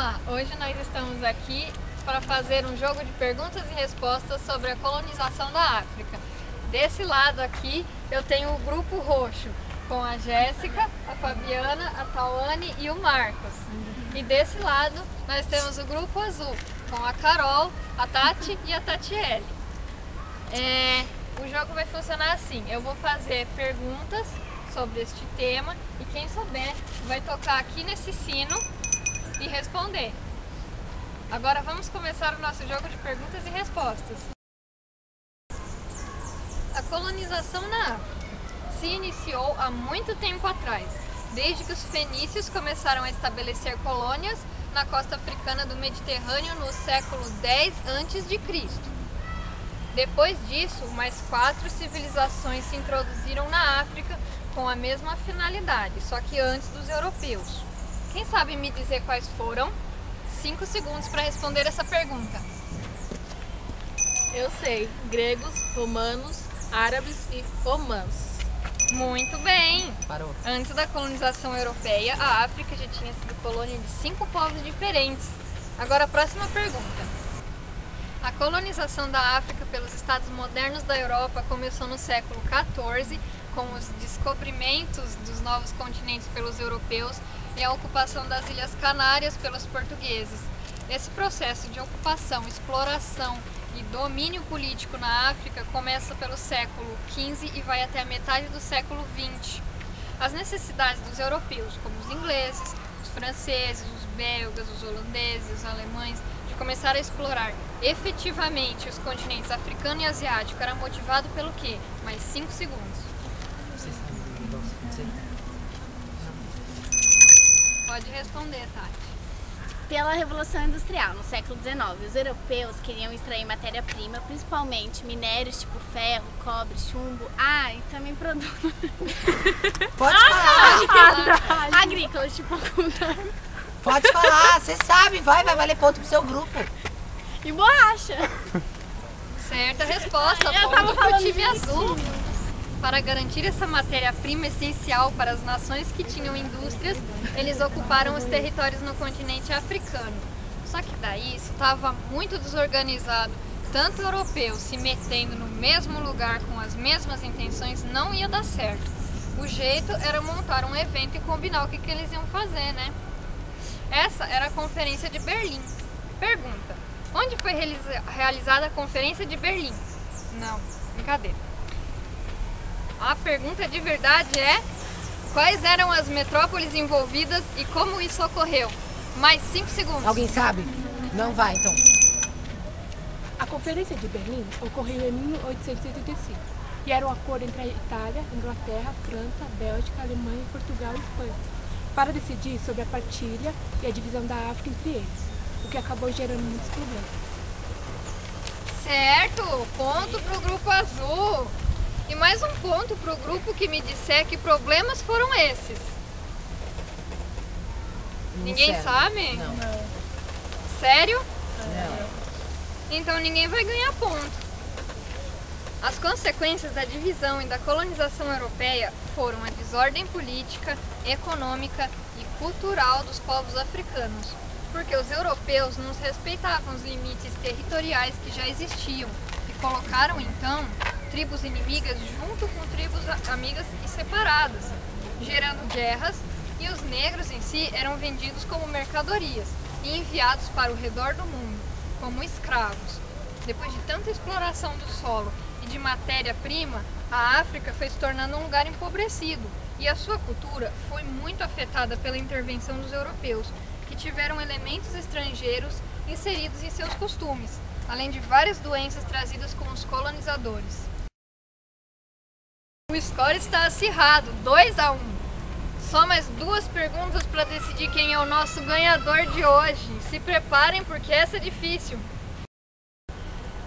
Olá, hoje nós estamos aqui para fazer um jogo de perguntas e respostas sobre a colonização da África. Desse lado aqui eu tenho o grupo roxo, com a Jéssica, a Fabiana, a Tawane e o Marcos. E desse lado nós temos o grupo azul, com a Carol, a Tati e a Tatiele. O jogo vai funcionar assim: eu vou fazer perguntas sobre este tema e quem souber vai tocar aqui nesse sino e responder. Agora vamos começar o nosso jogo de perguntas e respostas. A colonização na África se iniciou há muito tempo atrás, desde que os fenícios começaram a estabelecer colônias na costa africana do Mediterrâneo no século X a.C. Depois disso, mais 4 civilizações se introduziram na África com a mesma finalidade, só que antes dos europeus. Quem sabe me dizer quais foram? 5 segundos para responder essa pergunta. Eu sei, gregos, romanos, árabes e romãs. Muito bem! Parou. Antes da colonização europeia, a África já tinha sido colônia de 5 povos diferentes. Agora a próxima pergunta. A colonização da África pelos estados modernos da Europa começou no século XIV, com os descobrimentos dos novos continentes pelos europeus e a ocupação das Ilhas Canárias pelos portugueses. Esse processo de ocupação, exploração e domínio político na África começa pelo século XV e vai até a metade do século XX. As necessidades dos europeus, como os ingleses, os franceses, os belgas, os holandeses, os alemães, de começar a explorar efetivamente os continentes africano e asiático era motivado pelo quê? Mais 5 segundos. Pode responder, Tati. Pela Revolução Industrial, no século XIX, os europeus queriam extrair matéria-prima, principalmente minérios tipo ferro, cobre, chumbo, e também produtos Pode falar! agrícolas, tipo algodão Pode falar, você sabe, vai valer ponto pro seu grupo. e borracha. Certa resposta, Eu ponto tava pro falando time de azul. Para garantir essa matéria-prima essencial para as nações que tinham indústrias, eles ocuparam os territórios no continente africano. Só que daí isso estava muito desorganizado. Tanto europeus se metendo no mesmo lugar com as mesmas intenções não ia dar certo. O jeito era montar um evento e combinar o que eles iam fazer, né? Essa era a Conferência de Berlim. Pergunta: onde foi realizada a Conferência de Berlim? Não, brincadeira. A pergunta de verdade é: quais eram as metrópoles envolvidas e como isso ocorreu? Mais 5 segundos. Alguém sabe? Não vai, então. A Conferência de Berlim ocorreu em 1885 e era um acordo entre a Itália, Inglaterra, França, Bélgica, Alemanha, Portugal e Espanha para decidir sobre a partilha e a divisão da África entre eles, o que acabou gerando muitos problemas. Certo, ponto pro grupo azul. E mais um ponto pro grupo que me disser que problemas foram esses. Ninguém Sério? sabe? Não. Sério? Não. Então ninguém vai ganhar ponto. As consequências da divisão e da colonização europeia foram a desordem política, econômica e cultural dos povos africanos, porque os europeus não respeitavam os limites territoriais que já existiam e colocaram então tribos inimigas junto com tribos amigas e separadas, gerando guerras, e os negros em si eram vendidos como mercadorias e enviados para o redor do mundo como escravos. Depois de tanta exploração do solo e de matéria-prima, a África foi se tornando um lugar empobrecido e a sua cultura foi muito afetada pela intervenção dos europeus, que tiveram elementos estrangeiros inseridos em seus costumes, além de várias doenças trazidas com os colonizadores. O score está acirrado, 2-1. Só mais 2 perguntas para decidir quem é o nosso ganhador de hoje. Se preparem porque essa é difícil.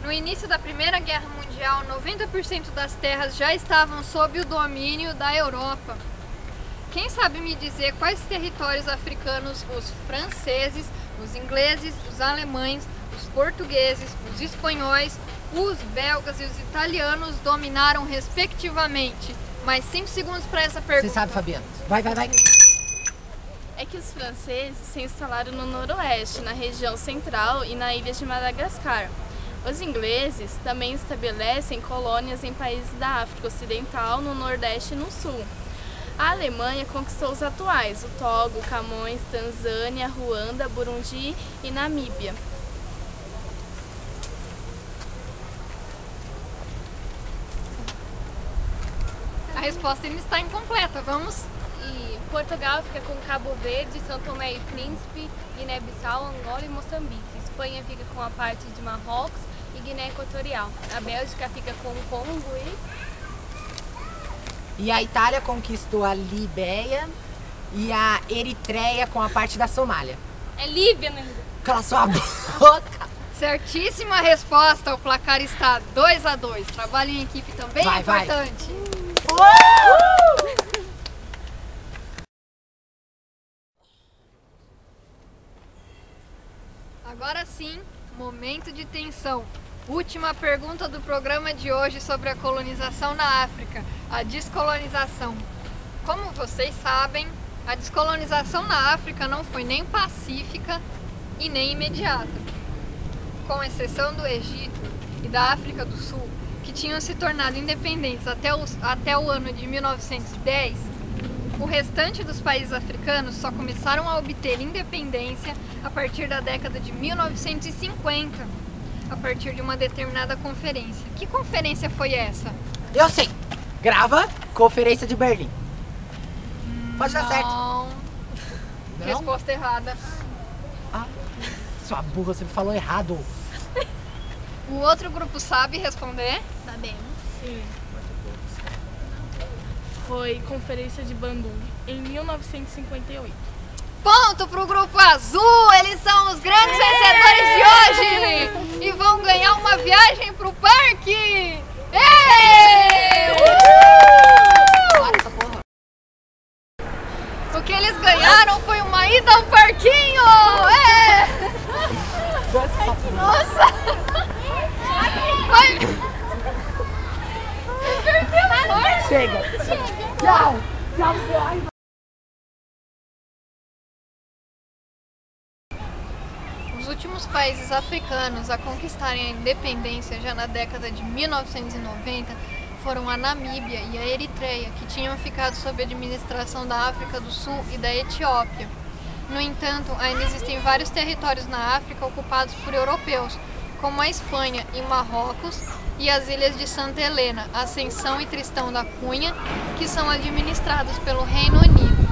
No início da Primeira Guerra Mundial, 90% das terras já estavam sob o domínio da Europa. Quem sabe me dizer quais territórios africanos os franceses, os ingleses, os alemães, os portugueses, os espanhóis, os belgas e os italianos dominaram respectivamente? Mais 5 segundos para essa pergunta. Você sabe, Fabiana. Vai. É que os franceses se instalaram no noroeste, na região central e na ilha de Madagascar. Os ingleses também estabelecem colônias em países da África Ocidental, no Nordeste e no Sul. A Alemanha conquistou os atuais, o Togo, Camões, Tanzânia, Ruanda, Burundi e Namíbia. A resposta ainda está incompleta, vamos? E Portugal fica com Cabo Verde, São Tomé e Príncipe, Guiné-Bissau, Angola e Moçambique. Espanha fica com a parte de Marrocos e Guiné Equatorial. A Bélgica fica com o Congo E a Itália conquistou a Libéria e a Eritreia com a parte da Somália. É Líbia, né? Cala sua boca! Certíssima resposta, o placar está 2-2. Trabalho em equipe também é Vai. importante. Agora sim, momento de tensão. Última pergunta do programa de hoje sobre a colonização na África, a descolonização. Como vocês sabem, a descolonização na África não foi nem pacífica e nem imediata. Com exceção do Egito e da África do Sul, que tinham se tornado independentes até o ano de 1910, o restante dos países africanos só começaram a obter independência a partir da década de 1950, a partir de uma determinada conferência. Que conferência foi essa? Eu sei! Grava Conferência de Berlim. Pode dar certo. Não. Resposta errada. Ah, sua burra, você me falou errado. O outro grupo sabe responder? Sabemos. Sim. Foi Conferência de Bandung, em 1958. Ponto pro grupo azul! Eles são os grandes vencedores de hoje! E vão ganhar uma viagem pro parque! Ei! Para essa porra. O que eles ganharam foi uma ida ao parquinho! Nossa! Vai! Chega! Tchau! Os últimos países africanos a conquistarem a independência já na década de 1990 foram a Namíbia e a Eritreia, que tinham ficado sob administração da África do Sul e da Etiópia. No entanto, ainda existem vários territórios na África ocupados por europeus, como a Espanha e Marrocos e as ilhas de Santa Helena, Ascensão e Tristão da Cunha, que são administrados pelo Reino Unido.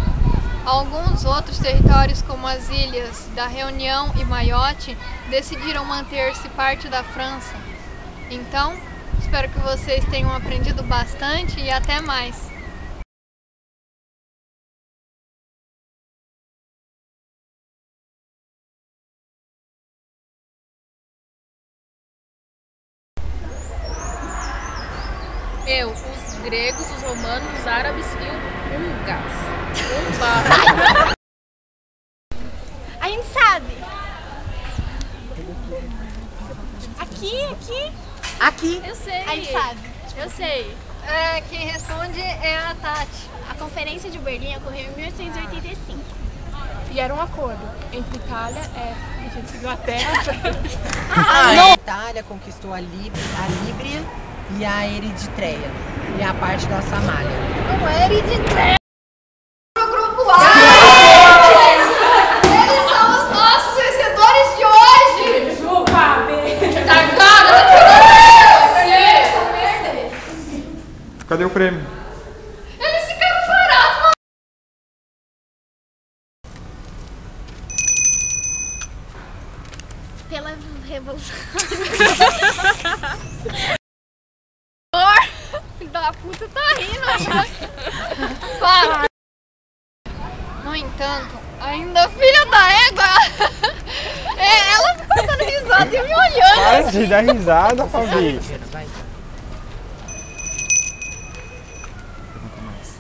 Alguns outros territórios, como as ilhas da Reunião e Mayotte, decidiram manter-se parte da França. Então, espero que vocês tenham aprendido bastante e até mais! Os gregos, os romanos, os árabes e o húngaros. A gente sabe. Aqui. Eu sei. A gente sabe. Eu sei. Quem responde é a Tati. A Conferência de Berlim ocorreu em 1885. E era um acordo entre Itália e Inglaterra. A Itália conquistou a Líbria e a Eritreia e a parte da Somália. Não é Eritreia! O grupo A! Eles são os nossos vencedores de hoje! Cadê o prêmio? Eles ficaram parados! Pela Revolução. Filho da puta tá rindo ainda. Para! No entanto, ainda filha da égua, ela ficou dando risada e me olhando. Para de dar risada, Fabi. Vai. Pergunta mais.